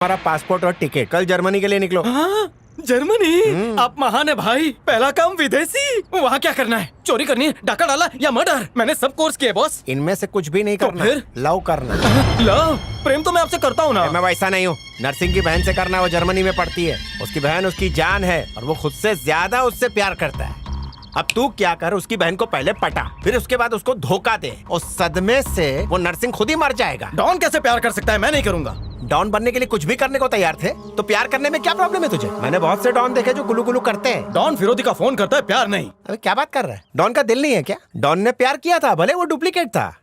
हमारा पासपोर्ट और टिकट, कल जर्मनी के लिए निकलो। हाँ, जर्मनी? आप महान है भाई। पहला काम विदेशी। वहाँ क्या करना है? चोरी करनी है, डाका डाला या मर्डर? मैंने सब कोर्स किए बॉस। इनमें से कुछ भी नहीं तो करना। फिर? लव करना। लव? प्रेम तो मैं आपसे करता हूँ ना। मैं वैसा नहीं हूँ। नर्सिंग की बहन से करना, वो जर्मनी में पढ़ती है। उसकी बहन उसकी जान है और वो खुद से ज्यादा उससे प्यार करता है। अब तू क्या कर, उसकी बहन को पहले पटा, फिर उसके बाद उसको धोखा दे। उस सदमे से वो नर्सिंग खुद ही मर जाएगा। डॉन कैसे प्यार कर सकता है? मैं नहीं करूँगा। डॉन बनने के लिए कुछ भी करने को तैयार थे, तो प्यार करने में क्या प्रॉब्लम है तुझे? मैंने बहुत से डॉन देखे जो गुलू गुलू करते हैं। डॉन फिरोदी का फोन करता है, प्यार नहीं। अबे क्या बात कर रहा है? डॉन का दिल नहीं है क्या? डॉन ने प्यार किया था, भले वो डुप्लीकेट था।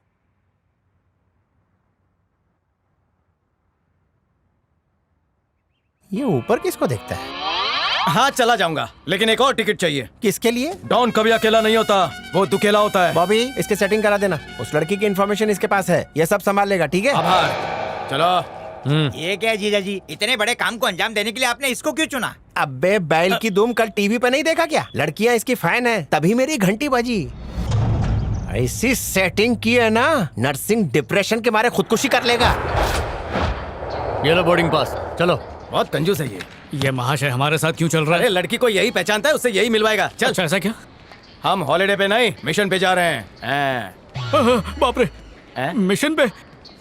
ये ऊपर किसको देखता है? हाँ चला जाऊंगा, लेकिन एक और टिकट चाहिए। किसके लिए? डॉन कभी अकेला नहीं होता, वो दुकेला होता है। बॉबी, इसकी सेटिंग करा देना। उस लड़की की इन्फॉर्मेशन इसके पास है, ये सब संभाल लेगा, ठीक है? आभार। चलो। ये क्या है जीजा जी, इतने बड़े काम को अंजाम देने के लिए आपने इसको क्यों चुना? अबे बैल की दुम, कल टीवी पे नहीं देखा क्या? लड़कियां इसकी फैन है, तभी मेरी घंटी बजी। ऐसी सेटिंग की है ना, नर्सिंग डिप्रेशन के मारे खुदकुशी कर लेगा। ये लो बोर्डिंग पास, चलो। बहुत कंजूस है ये महाशय हमारे साथ क्यों चल रहा अरे है? लड़की को यही पहचानता है, उससे यही मिलवाएगा। चल। अच्छा, ऐसा क्या? हम हॉलिडे पे नहीं, मिशन पे जा रहे हैं। बाप रे, हैं? मिशन पे?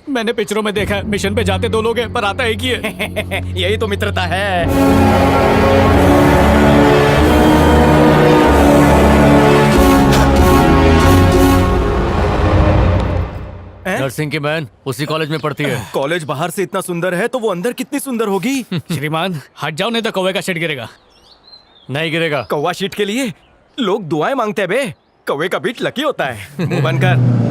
मैंने पिक्चरों में देखा है, मिशन पे जाते दो लोग हैं पर आता एक ही है। यही तो मित्रता है। नर्सिंग की बहन उसी कॉलेज में पढ़ती है। कॉलेज बाहर से इतना सुंदर है तो वो अंदर कितनी सुंदर होगी। श्रीमान हट जाओ, नहीं तो कौवे का शेड गिरेगा। नहीं गिरेगा। कौवा शीट के लिए लोग दुआएं मांगते हैं बे। कौवे का बीट लकी होता है। मुंह बंद कर।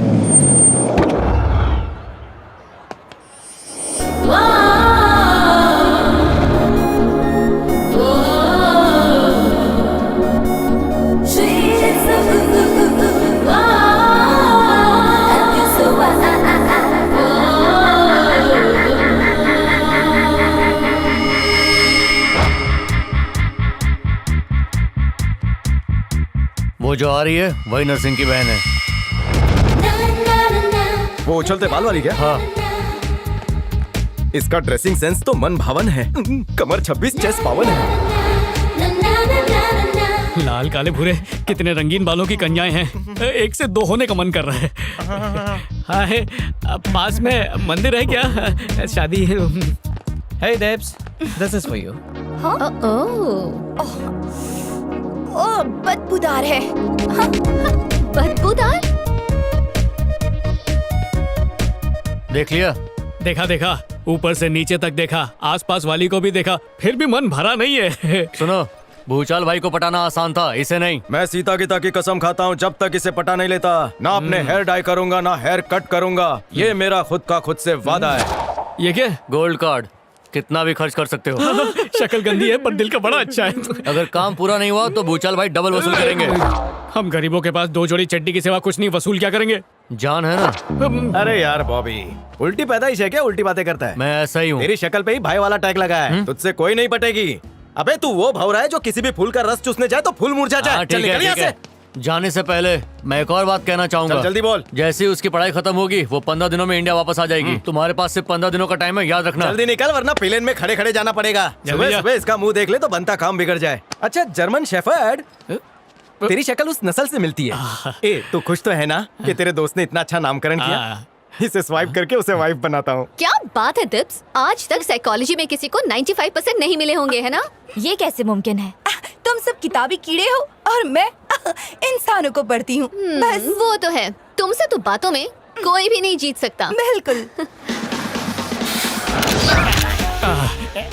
वो जो आ रही है वही नर्सिंग की बहन है। वो उछलते बाल वाली क्या? हाँ। इसका ड्रेसिंग सेंस तो मन भावन है। कमर 26, चेस्ट 52 है। लाल काले भूरे कितने रंगीन बालों की कन्याएं हैं, एक से दो होने का मन कर रहा है। हाँ है, पास में मंदिर है क्या? शादी है। Hey Debs, this is for you. ओह, बदबूदार है। हाँ, बदबूदार? देख लिया? देखा देखा, ऊपर से नीचे तक देखा, आसपास वाली को भी देखा, फिर भी मन भरा नहीं है। सुनो, भूचाल भाई को पटाना आसान था, इसे नहीं। मैं सीता गीता की कसम खाता हूँ, जब तक इसे पटा नहीं लेता ना अपने हेयर डाई करूंगा ना हेयर कट करूंगा। ये मेरा खुद का खुद से वादा है। ये क्या? गोल्ड कार्ड, कितना भी खर्च कर सकते हो। शक्ल गंदी है पर दिल का बड़ा अच्छा है। अगर काम पूरा नहीं हुआ तो भूचाल भाई डबल वसूल करेंगे। हम गरीबों के पास दो जोड़ी चड्डी के सिवा कुछ नहीं, वसूल क्या करेंगे? जान है ना। अरे यार बॉबी, उल्टी पैदाइश है क्या? उल्टी बातें करता है। मैं ऐसा ही हूँ। तेरी शक्ल पे ही भाई वाला टैग लगा है। तुझसे कोई नहीं पटेगी। अबे तू वो भौरा है जो किसी भी फूल का रस चूसने जाए तो फूल मुरझा जाए। हाँ, चल ठीक है, निकल यहाँ ठीक है। से। जाने से पहले मैं एक और बात कहना चाहूंगा। चल जल्दी बोल। जैसे ही उसकी पढ़ाई खत्म होगी वो 15 दिनों में इंडिया वापस आ जाएगी। तुम्हारे पास सिर्फ 15 दिनों का टाइम है, याद रखना। जल्दी निकल वरना प्लेन में खड़े खड़े जाना पड़ेगा। जल्दी जा। सुबह इसका मुंह देख ले तो बनता काम बिगड़ जाए। अच्छा, जर्मन शेफर्ड, तेरी शक्ल उस नस्ल से मिलती है। ए, तू खुश तो है ना कि तेरे दोस्त ने इतना अच्छा नामकरण किया? इसे स्वाइप करके उसे वाइफ बनाता हूँ। क्या बात है दिप्स, आज तक साइकोलॉजी में किसी को 95% नहीं मिले होंगे, है ना? ये कैसे मुमकिन है? तुम सब किताबी कीड़े हो और मैं इंसानों को पढ़ती हूँ। बस वो तो है, तुमसे तो बातों में कोई भी नहीं जीत सकता। बिल्कुल।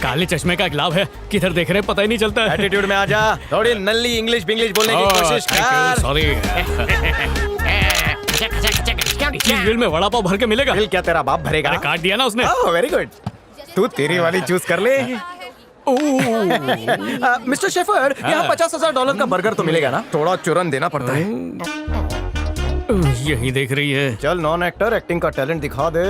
काले चश्मे का एक लाभ है, किधर देख रहे हैं पता ही नहीं चलता है। एटीट्यूड में आ जा, थोड़ी नल्ली इंग्लिश बिंग्लिश बोलने की कोशिश कर। सॉरी। बिल में वड़ा पाव भर के मिलेगा? बिल क्या तेरा बाप भरेगा? अरे काट दिया ना उसने। Very good. तू तेरी वाली चूज कर ले। मिस्टर शेफर्ड, यहाँ $50,000 का बर्गर तो मिलेगा ना? थोड़ा चुरन देना पड़ता है। यही देख रही है। चल नॉन एक्टर, एक्टिंग का टैलेंट दिखा दे।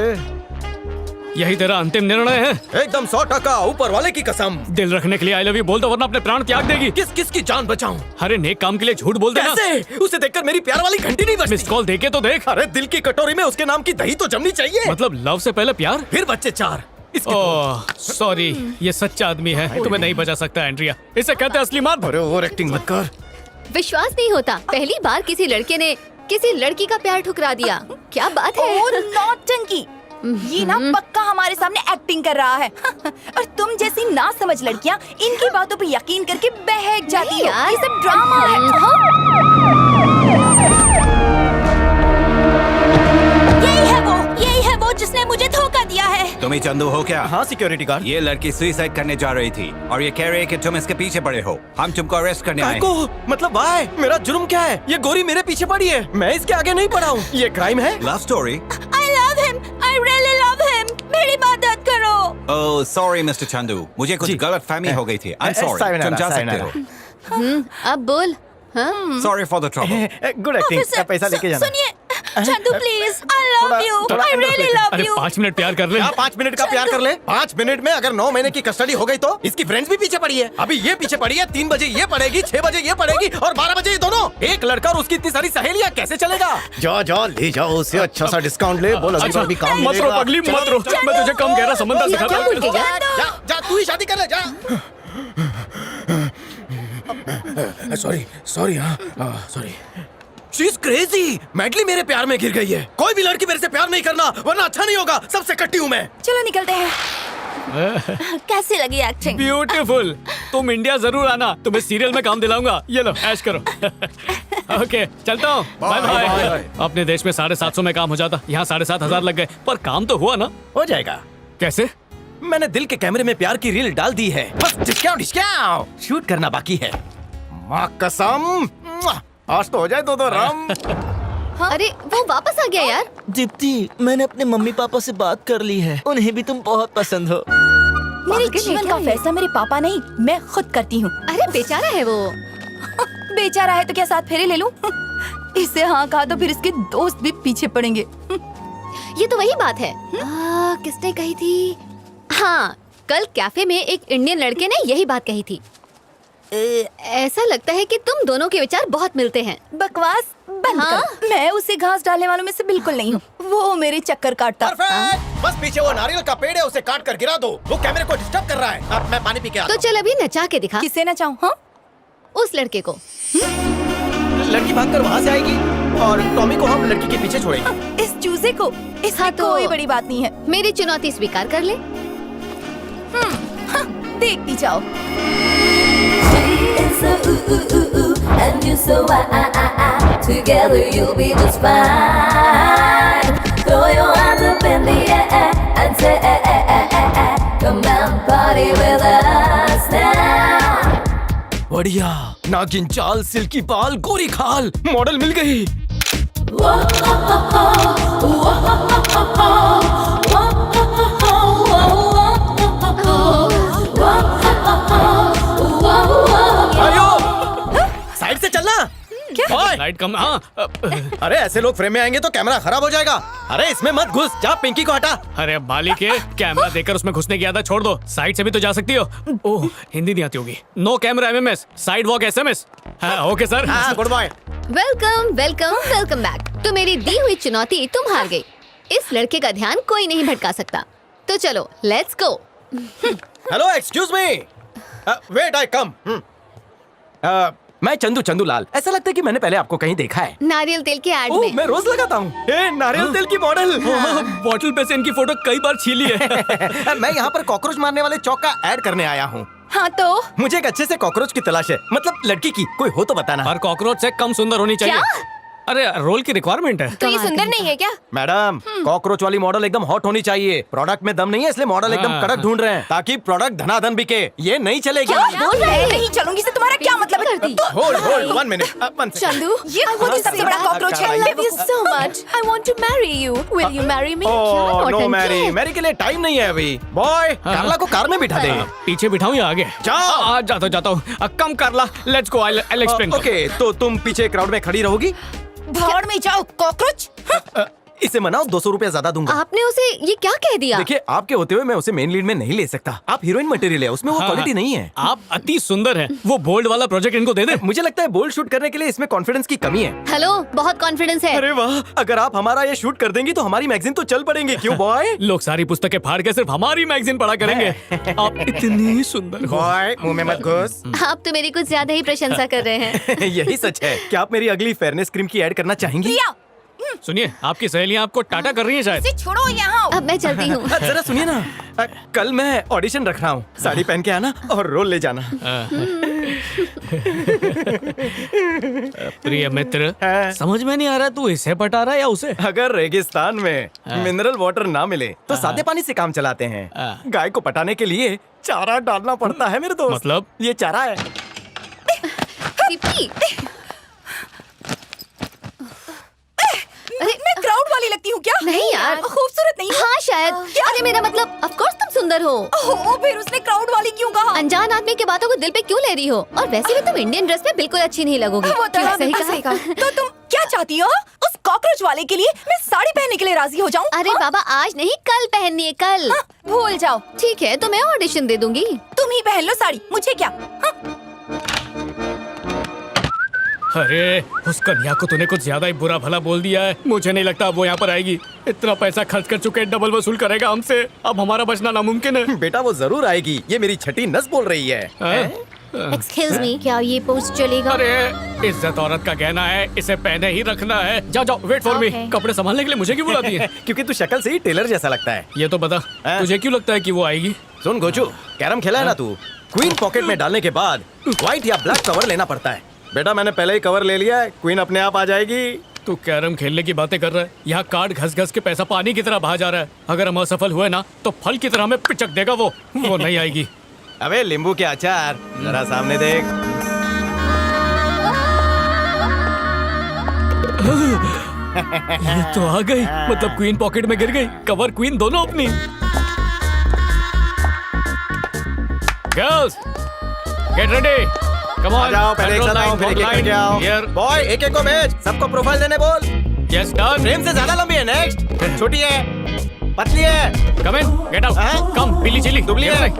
यही तेरा अंतिम निर्णय है? एकदम 100% ऊपर वाले की कसम। दिल रखने के लिए आई लव यू बोल दो वरना अपने प्राण त्याग देगी। किस किस की जान बचाऊं? अरे नेक काम के लिए झूठ बोल देना। कैसे? उसे देखकर मेरी प्यार वाली घंटी नहीं बजती। मिस कॉल देके तो देख। अरे दिल की कटोरी में उसके नाम की दही तो जमनी चाहिए। मतलब लव से पहले प्यार? फिर बच्चे 4। ओह सॉरी, ये सच्चा आदमी है, तुम्हें नहीं बचा सकता एंड्रिया। इसे कहते हैं असली मर्द। अरे ओवर एक्टिंग मत कर। विश्वास नहीं होता, पहली बार किसी लड़के ने किसी लड़की का प्यार ठुकरा दिया। क्या बात है? ओ नौटंकी, ये ना पक्का हमारे सामने एक्टिंग कर रहा है। और तुम जैसी ना समझ लड़कियां इनकी बातों पे यकीन करके बहक जाती नहीं हो। यार। ये सब ड्रामा है। हाँ? यही है वो जिसने मुझे धोखा दिया है। तुम ही चंदू हो क्या? हाँ सिक्योरिटी गार्ड। ये लड़की सुसाइड करने जा रही थी और ये कह रही है कि तुम इसके पीछे पड़े हो। हम तुमको अरेस्ट करने आए हैं। को मतलब भाई मेरा जुर्म क्या है? ये गोरी मेरे पीछे पड़ी है, मैं इसके आगे नहीं पड़ा हूँ। ये क्राइम है। Love story? I love him. I really love him. मेरी मदद करो। ओह सॉरी मिस्टर चंदू, मुझे कुछ जी। गलत फहमी हो गई थी। I am sorry. सायोनारा, तुम जा सकते सायोनारा। हो। अब बोल। हाँ? Sorry for the trouble. Good acting. पैसा लेके जाना। सुनिए Chandu please, I love you. थोड़ा I really love अरे you. 5 मिनट प्यार कर ले। क्या 5 मिनट का प्यार कर ले? 5 मिनट में अगर 9 महीने की कस्टडी हो गई तो इसकी फ्रेंड्स भी पीछे पड़ी है। अभी ये पीछे पड़ी है, 3 बजे ये पड़ेगी, 6 बजे ये पड़ेगी और 12 बजे ये दोनों। एक लड़का और उसकी इतनी सारी सहेलियां कैसे चलेगा? जा ले जाओ, उसे अच्छा सा डिस्काउंट ले, बोल अगली बार भी काम मत रो पगली, मत रो। मैं तुझे कम गहरा समंदर क्या दिखाता बोल के हूँ। गया? जा तू ही शादी कर ले, जा। सॉरी हाँ sorry. She is crazy, madly मेरे प्यार में गिर गई है। कोई भी लड़की मेरे से प्यार नहीं करना, वरना अच्छा नहीं होगा। सबसे कट्टी हूँ मैं। चलो निकलते हैं। कैसी लगी एक्टिंग? ब्यूटीफुल। तुम इंडिया जरूर आना, तुम्हें सीरियल में काम दिलाऊंगा। ये लो ऐश करो। ओके चलता हूँ, बाय बाय। अपने देश में 750 में काम हो जाता, यहाँ 7,500 लग गए, पर काम तो हुआ ना। हो जाएगा। कैसे? मैंने दिल के कैमरे में प्यार की रील डाल दी है, बस डिस्काउंट शूट करना बाकी है। माँ कसम, आज तो हो जाए दो राम। अरे वो वापस आ गया यार। दीप्ति, मैंने अपने मम्मी पापा से बात कर ली है, उन्हें भी तुम बहुत पसंद हो। मेरे पागल है जीवन क्या का ये? फैसला मेरे पापा नहीं, मैं खुद करती हूँ। अरे बेचारा है वो। बेचारा है तो क्या साथ फेरे ले लूं? इससे हाँ कहा तो फिर इसके दोस्त भी पीछे पड़ेंगे। ये तो वही बात है। किसने कही थी? हाँ, कल कैफे में एक इंडियन लड़के ने यही बात कही थी। ऐसा लगता है कि तुम दोनों के विचार बहुत मिलते हैं। बकवास बंद हाँ? कर। मैं उसे घास डालने वालों में से बिल्कुल नहीं हूँ। वो मेरे चक्कर काटता। परफेक्ट। बस पीछे वो नारियल का पेड़ है, उसे काट कर गिरा दो। वो कैमरे को डिस्टर्ब कर रहा है। अब मैं पानी पी के आता तो चल अभी नचा के दिखा किसे ना चाहूँ? हाँ उस लड़के को। हूँ। लड़की भागकर वहाँ से आएगी और टॉमी को हम लड़की के पीछे छोड़ेंगे। इस चूजे को, इसमें हाँ तो- कोई बड़ी बात नहीं है। मेरी चुनौती स्वीकार कर ले। देखती जाओ। And you so together you'll be just fine. Throw your hands up in the air and say, come and party with us now. बढ़िया, नागिन चाल, सिल्की बाल, गोरी खाल, मॉडल मिल गई। आयो, साइड से चलना। ओए, लाइट कम। हाँ अरे ऐसे लोग फ्रेम में आएंगे तो कैमरा खराब हो जाएगा। अरे इसमें मत घुस, जा पिंकी को हटा। अरे मालिक है, कैमरा देकर उसमें घुसने की आदत छोड़ दो। साइड से भी तो जा सकती हो। ओह हिंदी नहीं आती होगी। No camera MMS, side walk SMS. Okay sir. हाँ good boy. Welcome welcome welcome back. तो मेरी दी हुई चुनौती तुम हार गई। इस लड़के का ध्यान कोई नहीं भटका सकता। तो चलो let's go. Hello excuse me, wait I come. मैं चंदू लाल। ऐसा लगता है कि मैंने पहले आपको कहीं देखा है। नारियल तेल के ऐड ओह में। मैं रोज लगाता हूँ। नारियल तेल की मॉडल। बॉटल पे से इनकी फोटो कई बार छीली है। मैं यहाँ पर कॉकरोच मारने वाले चौक का ऐड करने आया हूँ। हाँ तो मुझे एक अच्छे से कॉकरोच की तलाश है, मतलब लड़की की। कोई हो तो बताना। हर कॉकरोच से कम सुंदर होनी चाहिए। अरे रोल की रिक्वायरमेंट है। तो ये सुंदर नहीं है क्या? मैडम कॉकरोच वाली मॉडल एकदम हॉट होनी चाहिए। प्रोडक्ट में दम नहीं है, इसलिए मॉडल एकदम हाँ। कड़क ढूंढ रहे हैं ताकि प्रोडक्ट धनाधन बिके। ये नहीं चलेगी। क्या बोल रहे हैं? नहीं चलूंगी से तुम्हारा क्या मतलब है? Hold 1 minute. चंदू, ये खुद ही सबसे बड़ा कॉकरोच है। I love you so much. I want to marry you. Will you marry me? Oh no नौटंकी मैरी, है? मैरी के लिए टाइम नहीं है अभी। बॉय कार्ला को कार में बिठा दे। पीछे बिठाऊं या आगे? जाओ। जाता हूँ। कम कर ला। Let's go. I'll explain. Okay तो तुम पीछे क्राउड में खड़ी रहोगी। भाड़ में जाओ कॉकरोच। इसे मनाओ, 200 रुपया ज्यादा दूंगा। आपने उसे ये क्या कह दिया? देखिए, आपके होते हुए मैं उसे मेन लीड में नहीं ले सकता। आप हीरोइन मटेरियल है, उसमें वो क्वालिटी नहीं है। आप अति सुंदर हैं। वो बोल्ड वाला प्रोजेक्ट इनको दे दे। मुझे लगता है बोल्ड शूट करने के लिए इसमें कॉन्फिडेंस की कमी है। हेलो, बहुत कॉन्फिडेंस है। अरे वाह, अगर आप हमारा ये शूट कर देंगी तो हमारी मैगजीन तो चल पड़ेंगे, क्यों बॉय? लोग सारी पुस्तकें फाड़ के सिर्फ हमारी मैगजीन पढ़ा करेंगे। आप इतनी सुंदर हो। बॉय, मुंह में मत घुस। आप तो मेरी कुछ ज्यादा ही प्रशंसा कर रहे हैं। यही सच है। क्या आप मेरी अगली फेयरनेस क्रीम की ऐड करना चाहेंगी? प्रिया, सुनिए, आपकी सहेलियां आपको टाटा कर रही हैं शायद। इसे छोड़ो यहाँ। अब मैं चलती हूँ। जरा सुनिए ना, कल मैं ऑडिशन रख रहा हूँ। साड़ी पहन के आना और रोल ले जाना। प्रिय मित्र, हाँ। समझ में नहीं आ रहा तू इसे पटा रहा है या उसे? अगर रेगिस्तान में मिनरल वाटर ना मिले तो सादे पानी से काम चलाते हैं। गाय को पटाने के लिए चारा डालना पड़ता है मेरे दोस्त। मतलब? ये चारा है। दीप्ति, मैं क्राउड वाली लगती हूँ क्या? नहीं यार। खूबसूरत नहीं हूँ? हाँ शायद। अरे मेरा मतलब, ऑफ कोर्स तुम सुंदर हो। ओह, फिर उसने क्राउड वाली क्यों कहा? अनजान आदमी की बातों को दिल पे क्यों ले रही हो? और वैसे भी तुम इंडियन ड्रेस में बिल्कुल अच्छी नहीं लगोगी। वो तो क्या, है, सही कहा। तो तुम क्या चाहती हो? उस कॉकरोच वाले के लिए मैं साड़ी पहनने के लिए राजी हो जाऊँ? अरे बाबा, आज नहीं, कल पहननी है, कल। हाँ, भूल जाओ। ठीक है, तो मैं ऑडिशन दे दूंगी। तुम ही पहन लो साड़ी, मुझे क्या? हाँ? अरे, उस कन्या को तूने कुछ ज्यादा ही बुरा भला बोल दिया है। मुझे नहीं लगता अब वो यहाँ पर आएगी। इतना पैसा खर्च कर चुके, डबल वसूल करेगा हमसे। अब हमारा बचना नामुमकिन है। बेटा, वो जरूर आएगी। ये मेरी छठी नस बोल रही है। एक्सक्यूज मी, क्या ये पोस्ट चलेगा? अरे, इज्जत औरत का गहना है, इसे पहने ही रखना है। जाओ जाओ, वेट फॉर मी। Okay. कपड़े संभालने के लिए मुझे क्यों बुलाती है? क्योंकि तू शक्ल से ही टेलर जैसा लगता है। ये तो बता, तुझे क्यों लगता है कि वो आएगी? सुन गोचू, कैरम खेला है ना तू? क्वीन पॉकेट में डालने के बाद व्हाइट या ब्लैक कवर लेना पड़ता है। बेटा, मैंने पहले ही कवर ले लिया है। क्वीन अपने आप आ जाएगी। तू कैरम खेलने की बातें कर रहा है। यहाँ कार्ड घस घस के पैसा पानी की तरह बहा जा रहा है। अगर हम असफल हुए ना तो फल की तरह हमें पिचक देगा वो नहीं आएगी। अबे नींबू के अचार, जरा सामने देख। ये तो आ गई। मतलब क्वीन पॉकेट में गिर गई, कवर क्वीन दोनों अपनी। Girls, get ready. Come on, जाओ, पहले एक साथ आओ, फिर एक-एक करके आओ। बॉय, एक-एक को भेज, सबको प्रोफाइल देने बोल। Yes done. फ्रेम से ज्यादा लंबी है। नेक्स्ट। छोटी है, पतली है। कम इन, गेट आउट। कम, पीली चिली, दुबली है।